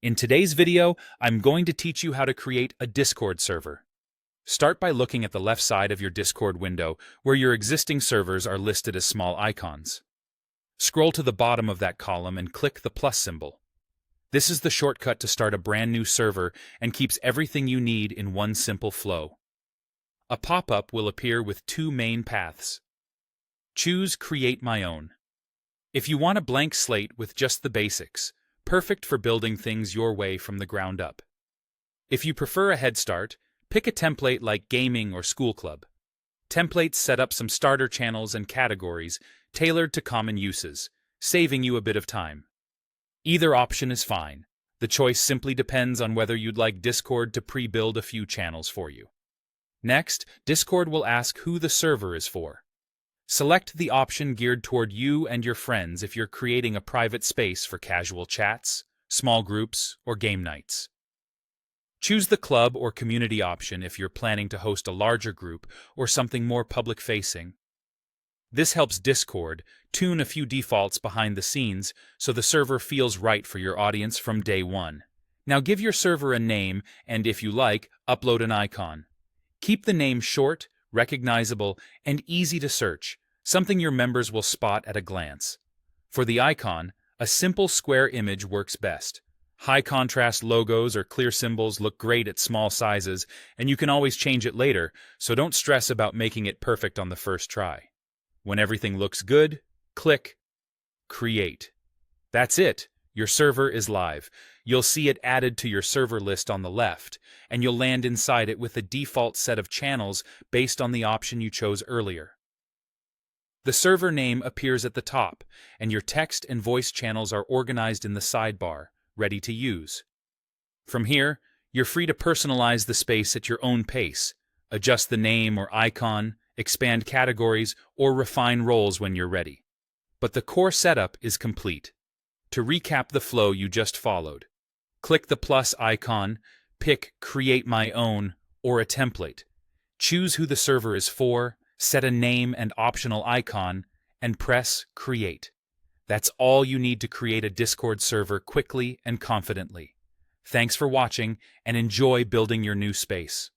In today's video, I'm going to teach you how to create a Discord server. Start by looking at the left side of your Discord window, where your existing servers are listed as small icons. Scroll to the bottom of that column and click the plus symbol. This is the shortcut to start a brand new server and keeps everything you need in one simple flow. A pop-up will appear with two main paths. Choose Create My Own. If you want a blank slate with just the basics, perfect for building things your way from the ground up. If you prefer a head start, pick a template like gaming or school club. Templates set up some starter channels and categories tailored to common uses, saving you a bit of time. Either option is fine. The choice simply depends on whether you'd like Discord to pre-build a few channels for you. Next, Discord will ask who the server is for. Select the option geared toward you and your friends if you're creating a private space for casual chats, small groups, or game nights. Choose the club or community option if you're planning to host a larger group or something more public-facing. This helps Discord tune a few defaults behind the scenes so the server feels right for your audience from day one. Now give your server a name and, if you like, upload an icon. Keep the name short, recognizable, and easy to search, something your members will spot at a glance. For the icon, a simple square image works best. High-contrast logos or clear symbols look great at small sizes, and you can always change it later, so don't stress about making it perfect on the first try. When everything looks good, click Create. That's it. Your server is live. You'll see it added to your server list on the left, and you'll land inside it with a default set of channels based on the option you chose earlier. The server name appears at the top, and your text and voice channels are organized in the sidebar, ready to use. From here, you're free to personalize the space at your own pace, adjust the name or icon, expand categories, or refine roles when you're ready. But the core setup is complete. To recap the flow you just followed, click the plus icon, pick Create My Own or a template, choose who the server is for, set a name and optional icon, and press Create. That's all you need to create a Discord server quickly and confidently. Thanks for watching, and enjoy building your new space.